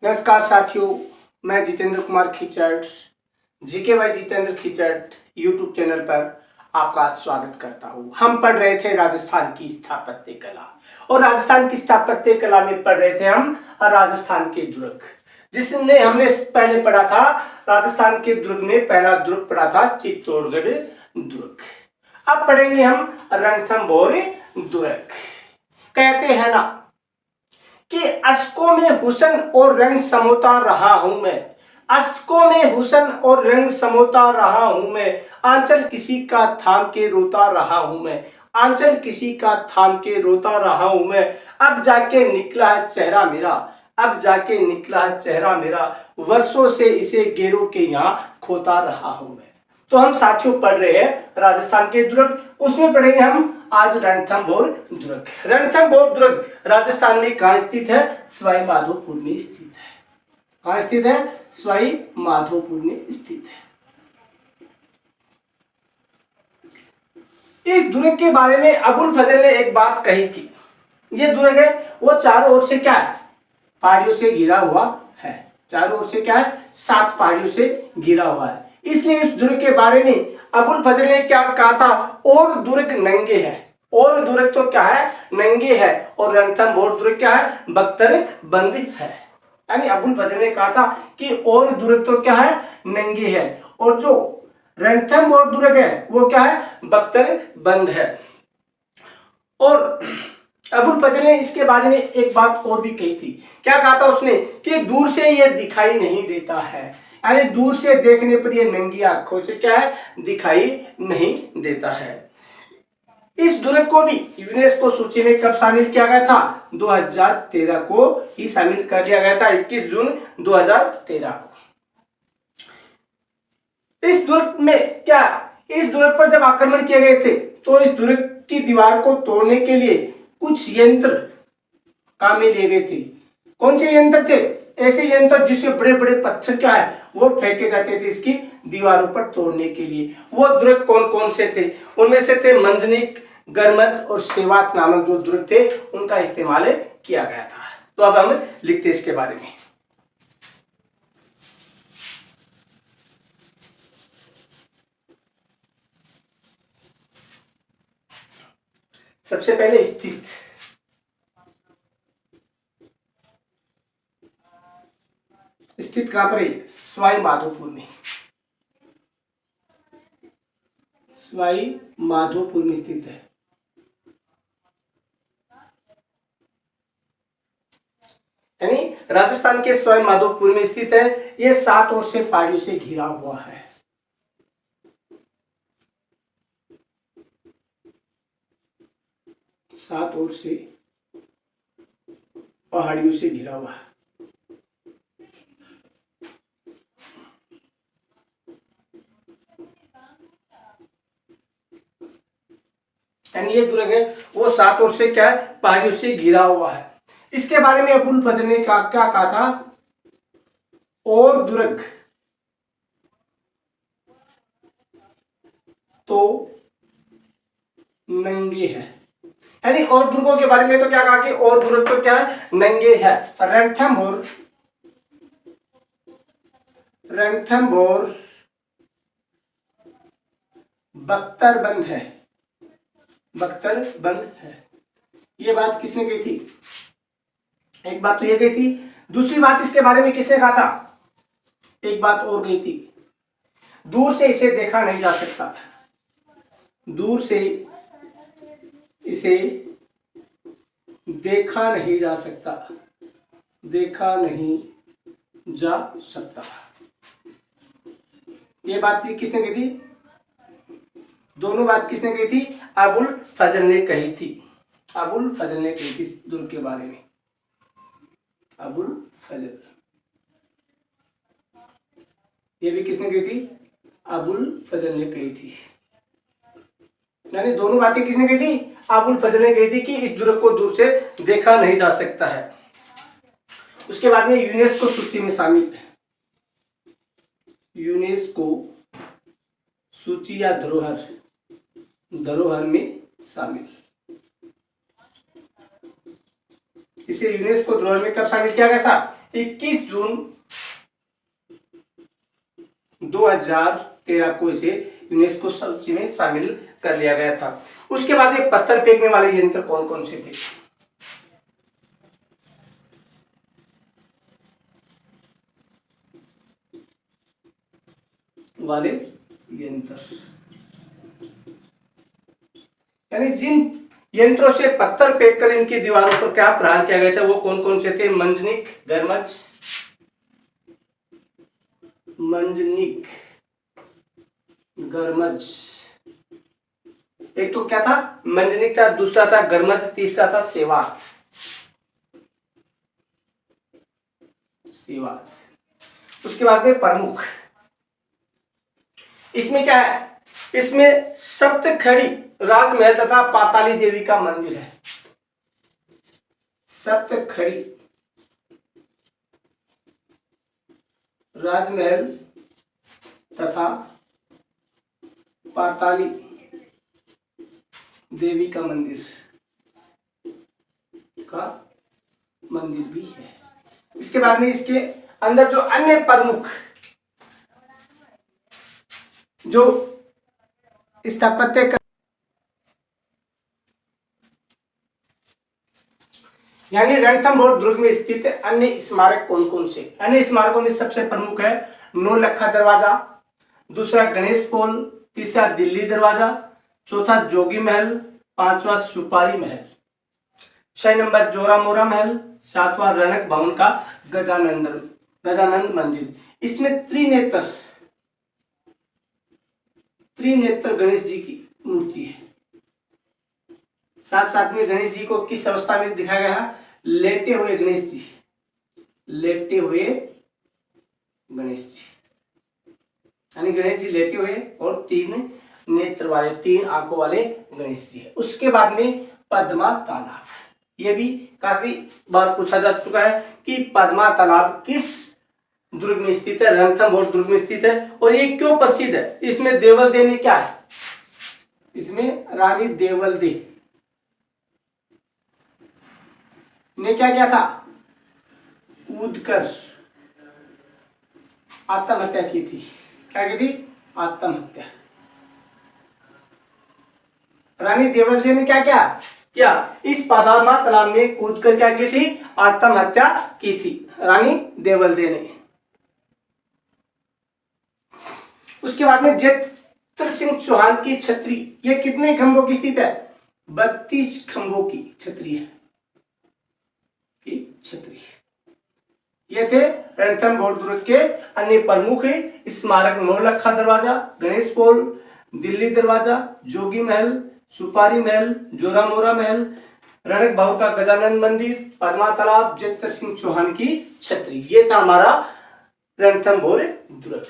नमस्कार साथियों, मैं Jitendra Kumar Khichar GK by Jitendra Khichar YouTube channel पर आपका स्वागत करता हूं। हम पढ़ रहे थे राजस्थान की स्थापत्य कला और राजस्थान की स्थापत्य कला में पढ़ रहे थे हम राजस्थान के दुर्ग, जिसमें हमने पहले पढ़ा था राजस्थान के दुर्ग में पहला दुर्ग पढ़ा था चित्तौड़गढ़ दुर्ग। अब पढ़ेंगे हम रणथंभौर दुर्ग। कहते हैं ना कि अशकों में हुस्न और रंग समोता रहा हूं मैं, अशकों में हुस्न और रंग समोता रहा हूं मैं, आंचल किसी का थाम के रोता रहा हूं मैं, आंचल किसी का थाम के रोता रहा हूं मैं। अब जाके निकला है चेहरा मेरा, अब जाके निकला है चेहरा मेरा, वर्षों से इसे गेरों के यहाँ खोता रहा हूं मैं। तो हम साथियों पढ़ रहे हैं राजस्थान के दुर्ग, उसमें पढ़ेंगे हम आज रणथंभौर दुर्ग। रणथंभौर दुर्ग राजस्थान में कहाँ स्थित है? सवाई माधोपुर में स्थित है। कहाँ स्थित है? सवाई माधोपुर में स्थित है। इस दुर्ग के बारे में अबुल फजल ने एक बात कही थी। ये दुर्ग है वो चारों ओर से क्या है? पहाड़ियों से घिरा हुआ है। चारों ओर से क्या है? 7 पहाड़ियों से घिरा हुआ है। इसलिए इस दुर्ग के बारे में अबुल फजल ने क्या कहा था? और दुर्ग नंगे है। और दुर्ग तो क्या है? नंगे है। और रणथंभौर दुर्ग क्या है? बख्तर बंद है। यानी अबुल फजल ने कहा था कि और दुर्ग तो क्या है? नंगे है, और जो रणथंभौर दुर्ग है वो क्या है? बख्तर बंद है। और अबुल फजल ने इसके बारे में एक बात और भी कही थी। क्या कहा था उसने? कि दूर से ये दिखाई नहीं देता है, यानी दूर से देखने पर ये नंगी आंखों से क्या है? दिखाई नहीं देता है। इस दुर्ग को भी यूनेस्को सूची में कब शामिल किया गया था? 2013 को ही शामिल कर लिया गया था, 21 जून 2013 को। इस दुर्ग में क्या, इस दुर्ग पर जब आक्रमण किए गए थे तो इस दुर्ग की दीवार को तोड़ने के लिए कुछ यंत्र काम में लिए गए थे। कौन से यंत्र थे? ऐसे यंत्र जिससे बड़े बड़े पत्थर क्या है वो फेंके जाते थे इसकी दीवारों पर तोड़ने के लिए। वो दुर्ग कौन कौन से थे? उनमें से थे मंजनिक, गरमच और सेवात नामक जो दुर्ग थे उनका इस्तेमाल किया गया था। तो अब हम लिखते हैं इसके बारे में। सबसे पहले स्थित, स्थित कहां पर है? सवाई माधोपुर में। सवाई माधोपुर में स्थित है। यानी राजस्थान के सवाई माधोपुर में स्थित है। ये 7 ओर से पहाड़ियों से घिरा हुआ है। सात ओर से पहाड़ियों से घिरा हुआ है। यानी ये दुर्ग है वो 7 ओर से क्या है? पहाड़ियों से घिरा हुआ है। इसके बारे में अबुल फजल ने क्या कहा था? और दुर्ग तो नंगे है। यानी और दुर्गों के बारे में तो क्या कहा कि और दुर्ग तो क्या है? नंगे है। रणथंभौर, रणथंभौर बख्तर बंद है। बख्तर बंद है। ये बात किसने कही थी? एक बात तो ये कही थी। दूसरी बात इसके बारे में किसने कहा था? एक बात और कही थी, दूर से इसे देखा नहीं जा सकता। दूर से इसे देखा नहीं जा सकता। देखा नहीं जा सकता। ये बात भी किसने कही थी? दोनों बात किसने कही थी? अबुल फजल ने कही थी। अबुल फजल ने कही थी इस दुर्ग के बारे में। अबुल फजल, ये भी किसने कही थी? अबुल फजल ने कही थी। यानी दोनों बातें किसने कही थी? अबुल फजल ने कही थी कि इस दुर्ग को दूर से देखा नहीं जा सकता है। उसके बाद में यूनेस्को सूची में शामिल है। यूनेस्को सूची या धरोहर, धरोहर में शामिल। इसे यूनेस्को धरोहर में कब शामिल किया गया था? 21 जून 2013 को इसे यूनेस्को सूची में शामिल कर लिया गया था। उसके बाद ये पत्थर फेंकने वाले यंत्र कौन कौन से थे? वाले यंत्र, यानी जिन यंत्रों से पत्थर फेंककर इनकी दीवारों पर क्या प्रहार किया गया था वो कौन कौन से थे? मंजनिक, गरमज। एक तो क्या था? मंजनिक था, दूसरा था गरमज, तीसरा था सेवात। उसके बाद में प्रमुख, इसमें क्या है? इसमें सप्तखड़ी राजमहल तथा पाताली देवी का मंदिर है। सप्तखड़ी राजमहल तथा पाताली देवी का मंदिर भी है। इसके बाद में इसके अंदर जो अन्य प्रमुख जो स्थापत्य यानी रणथंभौर दुर्ग में स्थित अन्य स्मारक कौन कौन से? अन्य स्मारकों में सबसे प्रमुख है नौलखा दरवाजा, दूसरा गणेश पोल, तीसरा दिल्ली दरवाजा, चौथा जोगी महल, पांचवा सुपारी महल, 6 नंबर जोरा मोरा महल, 7वां रणक भवन का गजानन मंदिर। इसमें त्रिनेत्र गणेश जी की मूर्ति है। साथ साथ में गणेश जी को किस अवस्था में दिखाया गया है? लेटे हुए गणेश जी, यानी गणेश जी लेटे हुए और 3 नेत्र वाले, 3 आंखों वाले गणेश जी है। उसके बाद में पद्मा तालाब, ये भी काफी बार पूछा जा चुका है कि पद्मा तालाब किस दुर्ग में स्थित है? रणथंभौर दुर्ग में स्थित है। और ये क्यों प्रसिद्ध है? इसमें देवलदे ने क्या है? इसमें रानी देवलदे ने क्या किया था? कूदकर आत्महत्या की थी। क्या की थी? आत्महत्या। रानी देवलदे ने क्या किया? इस पद्मा तालाब में कूदकर क्या की थी? आत्महत्या की थी रानी देवलदे ने। उसके बाद में जेतर सिंह चौहान की छतरी, ये कितने खंभों की स्थित है? 32 खंभों की छतरी है। ये थे रणथंभौर दुर्ग के अन्य प्रमुख स्मारक: नौलखा दरवाजा, गणेश पोल, दिल्ली दरवाजा, जोगी महल, सुपारी महल, जोरा मोरा महल, रणक भवन का गजानन मंदिर, पद्मा तालाब, जेतर सिंह चौहान की छतरी। ये था हमारा रणथंभौर दुर्ग।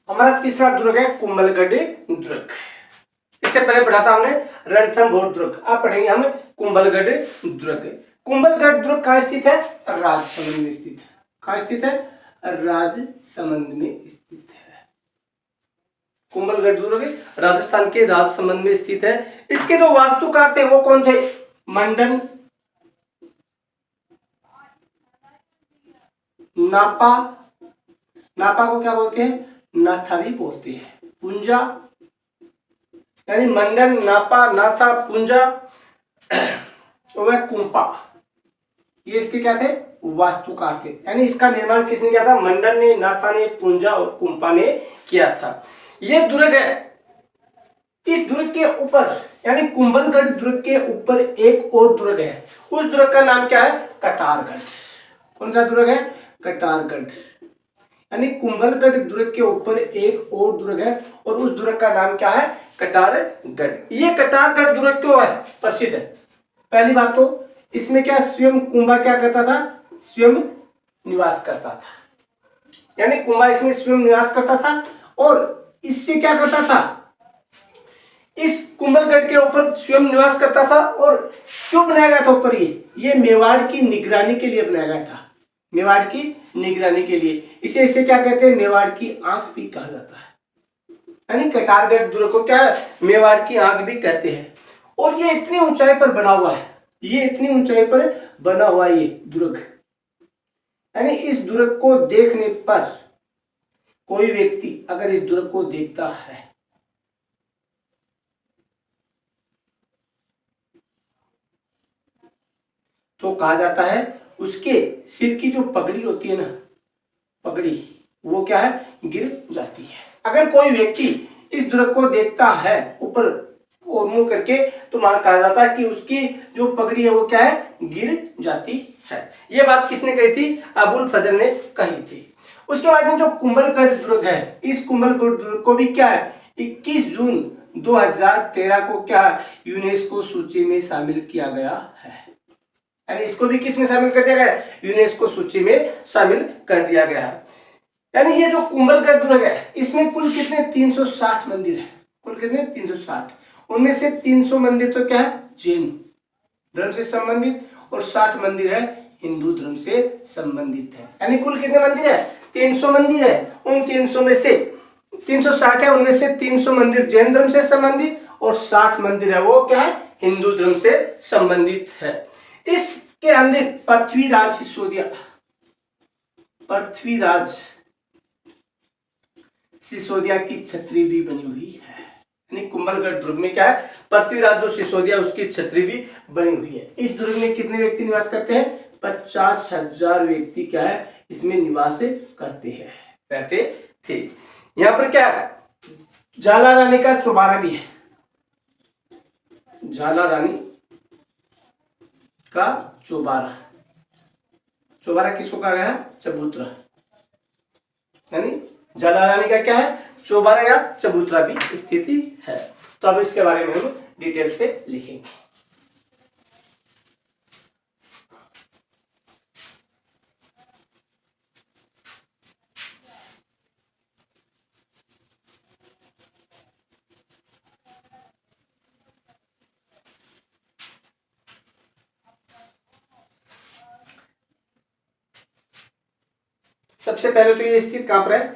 हमारा तीसरा दुर्ग है कुंभलगढ़ दुर्ग। इससे पहले पढ़ा था हमने रणथंभौर दुर्ग, अब पढ़ेंगे हम कुंभलगढ़ दुर्ग। कुंभलगढ़ दुर्ग कहाँ स्थित है? राजसमंद में स्थित है। कहाँ स्थित है? राजसमंद में स्थित है। कुंभलगढ़ दुर्ग राजस्थान के राजसमंद में स्थित है। इसके जो वास्तुकार थे वो कौन थे? मंडन, नापा को क्या बोलते हैं? नाथा भी बोलते हैं। पुंजा, यानी मंडन, नापा, नाथा, पुंजा और कुंपा, ये इसके क्या थे? वास्तुकार थे। यानी इसका निर्माण किसने किया था? मंडन ने, नाथा ने, पुंजा और कुंपा ने किया था। ये दुर्ग है। इस दुर्ग के ऊपर, यानी कुंभलगढ़ दुर्ग के ऊपर एक और दुर्ग है। उस दुर्ग का नाम क्या है? कटारगढ़। कौन सा दुर्ग है? कटारगढ़। यानी कुंभलगढ़ दुर्ग के ऊपर एक और दुर्ग है और उस दुर्ग का नाम क्या है? कटारगढ़। ये कटारगढ़ दुर्ग क्यों है प्रसिद्ध है? पहली बात तो इसमें क्या स्वयं कुंभा क्या करता था? स्वयं निवास करता था। यानी कुंभा इसमें स्वयं निवास करता था और इससे क्या करता था? इस कुंभलगढ़ के ऊपर स्वयं निवास करता था। और क्यों बनाया गया था ऊपर? ये मेवाड़ की निगरानी के लिए बनाया गया था। मेवाड़ की निगरानी के लिए। इसे क्या कहते हैं, मेवाड़ की आंख भी कहा जाता है। यानी कटारगढ़ दुर्ग को क्या है, मेवाड़ की आंख भी कहते हैं। और ये इतनी ऊंचाई पर बना हुआ है, ये इतनी ऊंचाई पर बना हुआ ये दुर्ग, यानी इस दुर्ग को देखने पर कोई व्यक्ति अगर इस दुर्ग को देखता है तो कहा जाता है उसके सिर की जो पगड़ी होती है ना, पगड़ी, वो क्या है, गिर जाती है। अगर कोई व्यक्ति इस दुर्ग को देखता है ऊपर और मुंह करके, तो मान कहा जाता है कि उसकी जो पगड़ी है वो क्या है, गिर जाती है। ये बात किसने कही थी, अबुल फजल ने कही थी। उसके बाद में जो कुंभलगढ़ दुर्ग है, इस कुंभलगढ़ दुर्ग को भी क्या है, 21 जून 2013 को क्या यूनेस्को सूची में शामिल किया गया है। यानी इसको भी किस में शामिल कर दिया गया है, यूनेस्को सूची में शामिल कर दिया गया है। यानी ये जो कुंभलगढ़ दुर्ग है, इसमें कुल कितने 360 मंदिर है, कुल कितने 360। उनमें से 300 मंदिर तो क्या है, जैन धर्म से संबंधित, और 60 मंदिर है हिंदू धर्म से संबंधित है। यानी कुल कितने मंदिर है, 300 मंदिर है। उन 300 में से 360 है, उनमें से 300 मंदिर जैन धर्म से संबंधित और 60 मंदिर है वो क्या है, हिंदू धर्म से संबंधित है। इसके अंदर पृथ्वीराज सिसोदिया, पृथ्वीराज सिसोदिया की छतरी भी बनी हुई है। यानी कुंभलगढ़ दुर्ग में क्या है, पृथ्वीराज जो सिसोदिया उसकी छतरी भी बनी हुई है। इस दुर्ग में कितने व्यक्ति निवास करते हैं, 50,000 व्यक्ति क्या है इसमें निवास करते हैं, रहते थे। यहाँ पर क्या है, झाला रानी का चौबारा भी है, झाला रानी का चौबारा, चौबारा किसको कहा गया है, चबूतरा। यानी झाला रानी का क्या है, चौबारा या चबूतरा भी स्थिति है। तो अब इसके बारे में हम डिटेल से लिखेंगे। सबसे पहले तो ये स्थित कहां पर है,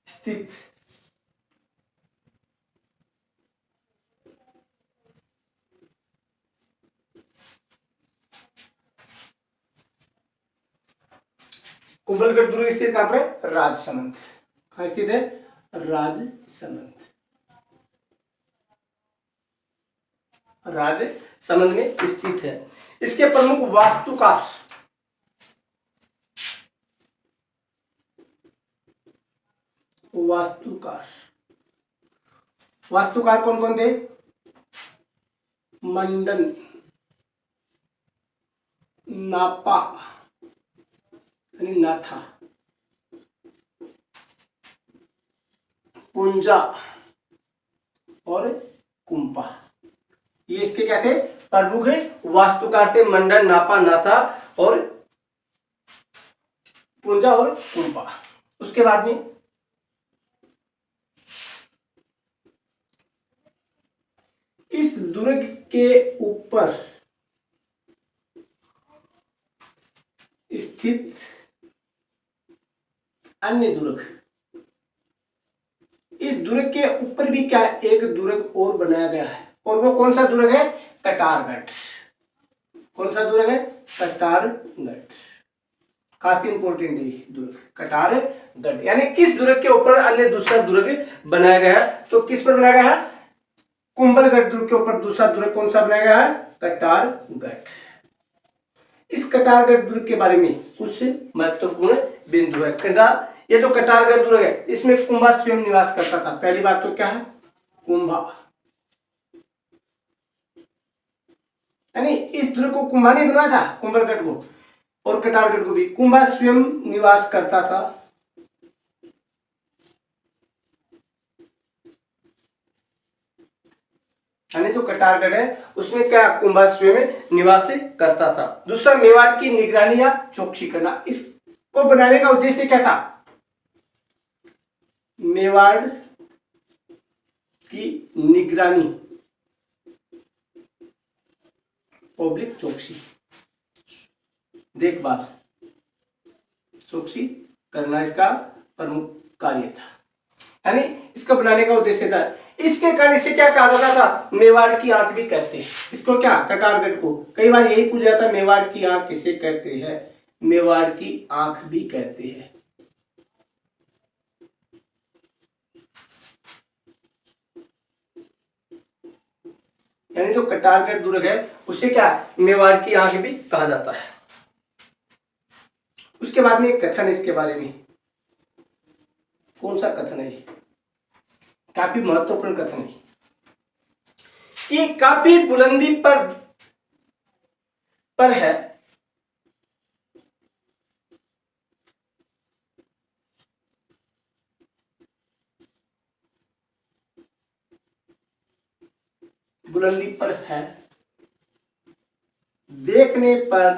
स्थित कुंभलगढ़ दुर्ग स्थित कहां पर है, राजसमंद। कहां स्थित है, राजसमंद, राजसमंद में स्थित है। इसके प्रमुख वास्तुकार, वास्तुकार, वास्तुकार कौन कौन थे, मंडन, नापा यानी नाथा, पुंजा और कुंपा। ये इसके क्या थे, प्रमुख वास्तुकार थे, मंडन, नापा, नाथा और पुंजा और कुंपा। उसके बाद में इस दुर्ग के ऊपर स्थित अन्य दुर्ग, इस दुर्ग के ऊपर भी क्या एक दुर्ग और बनाया गया है, और वो कौन सा दुर्ग है, कटारगढ़। कौन सा दुर्ग है, कटारगढ़। काफी इंपॉर्टेंट है दुर्ग कटारगढ़। यानी किस दुर्ग के ऊपर अन्य दूसरा दुर्ग बनाया गया है, तो किस पर बनाया गया है, कुंभलगढ़ दुर्ग के ऊपर दूसरा दुर्ग कौन सा बनाया गया है, कटारगढ़। इस कटारगढ़ दुर्ग के बारे में कुछ महत्वपूर्ण बिंदु है। ये जो कटारगढ़ दुर्ग है, इसमें कुंभा स्वयं निवास करता था। पहली बात तो क्या है, कुंभा, यानी इस दुर्ग को कुंभा ने बनाया था, कुंभलगढ़ को और कटारगढ़ को भी कुंभा स्वयं निवास करता था। यानी जो कटारगढ़ है उसमें क्या कुंभा स्वयं निवास करता था। दूसरा, मेवाड़ की निगरानी या चौकसी करना। इसको बनाने का उद्देश्य क्या था, मेवाड़ की निगरानी, पब्लिक चौकसी, देखभाल चौकसी करना इसका प्रमुख कार्य था, यानी इसको बनाने का उद्देश्य था। इसके कारण इसे क्या कहा जाता था, मेवाड़ की आंख भी कहते हैं इसको, क्या, कटारगढ़ को कई बार यही पूछा जाता है, मेवाड़ की आंख किसे कहते हैं, मेवाड़ की आंख भी कहते हैं। यानी जो कटारगढ़ दुर्ग है उसे क्या, मेवाड़ की आंख भी कहा जाता है। उसके बाद में एक कथन है इसके बारे में, कौन सा कथन है, काफी महत्वपूर्ण कथन है कि काफी बुलंदी पर है, बुलंदी पर है, देखने पर,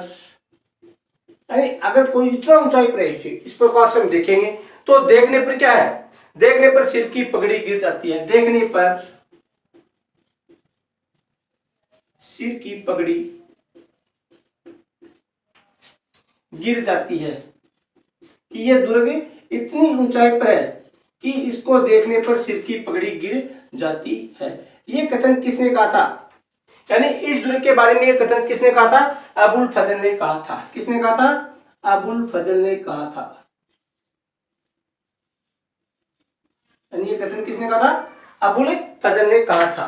यानी अगर कोई इतना ऊंचाई पर है, इस प्रकार से हम देखेंगे तो देखने पर क्या है, देखने पर सिर की पगड़ी गिर जाती है, देखने पर सिर की पगड़ी गिर जाती है, कि यह दुर्ग इतनी ऊंचाई पर है कि इसको देखने पर सिर की पगड़ी गिर जाती है। यह कथन किसने कहा था, यानी इस दुर्ग के बारे में यह कथन किसने कहा था, अबुल फजल ने कहा था। किसने कहा था, अबुल फजल ने कहा था। यानी यह कथन किसने कहा था, अबुल फजल ने कहा था।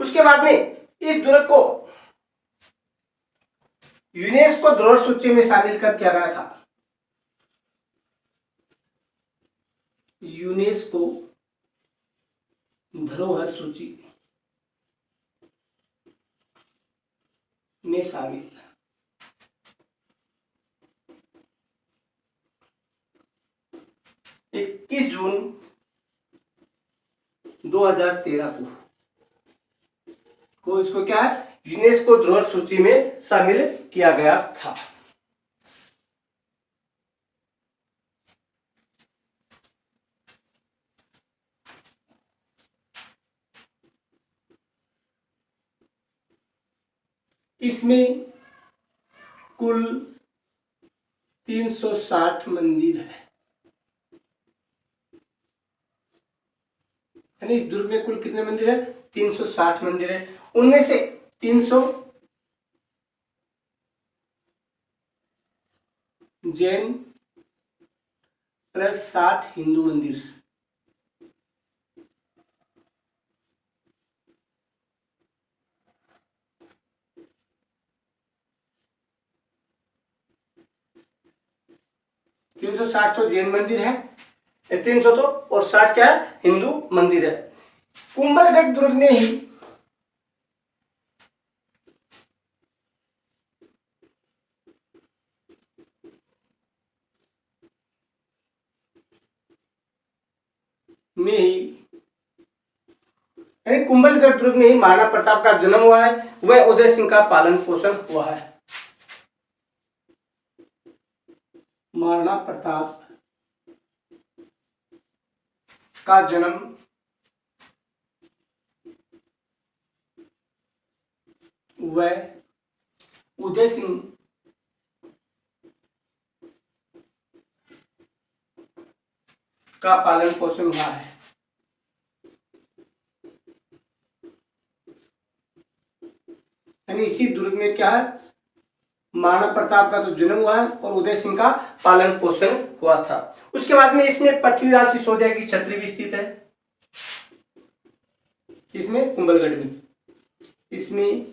उसके बाद में इस दुर्ग को यूनेस्को धरोहर सूची में शामिल कर किया गया था, यूनेस्को धरोहर सूची में शामिल 21 जून 2013 को इसको क्या है, यूनेस्को धरोहर सूची में शामिल किया गया था। इसमें कुल 360 मंदिर है, यानी इस दुर्ग में कुल कितने मंदिर है, 360 मंदिर है। उनमें से 300 जैन प्लस 60 हिंदू मंदिर। तीन सौ 60 तो जैन मंदिर है, 300 तो, और 60 क्या है, हिंदू मंदिर है। कुंभलगढ़ दुर्ग ने ही कुंभलगढ़ दुर्ग में ही महाराणा प्रताप का जन्म हुआ है, वह उदय सिंह का पालन पोषण हुआ है। महाराणा प्रताप का जन्म वह उदय सिंह का पालन पोषण हुआ है। यानी इसी दुर्ग में क्या है, महाराणा प्रताप का तो जन्म हुआ है और उदय सिंह का पालन पोषण हुआ था। उसके बाद में इसमें पृथ्वीराज सिसोदिया की छतरी भी स्थित है, इसमें कुंभलगढ़ में, इसमें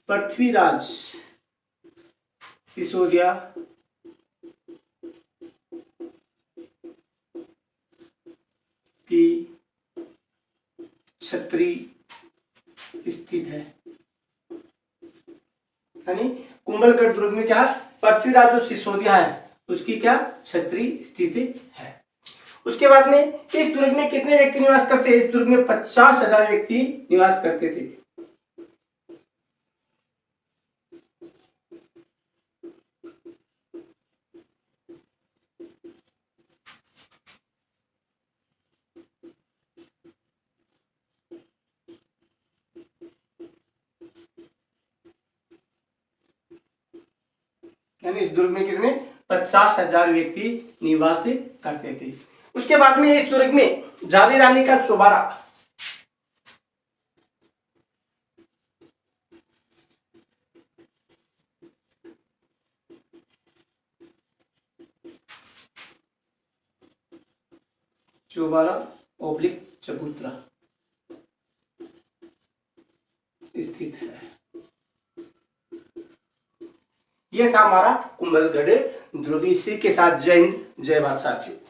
पृथ्वीराज सिसोदिया की छतरी स्थित है। यानी कुंभलगढ़ दुर्ग में क्या, पृथ्वीराज जो सिसोदिया है उसकी क्या छतरी स्थित है। उसके बाद में इस दुर्ग में कितने व्यक्ति निवास करते हैं, इस दुर्ग में 50,000 व्यक्ति निवास करते थे। यानी इस दुर्ग में कितने 50,000 व्यक्ति निवास करते थे। उसके बाद में इस दुर्ग में जाली रानी का चौबारा, चौबारा ओब्लिक चबूतरा स्थित है। यह था हमारा कुंभलगढ़ दुर्ग। इसी के साथ जय हिंद, जय भारत साथियों।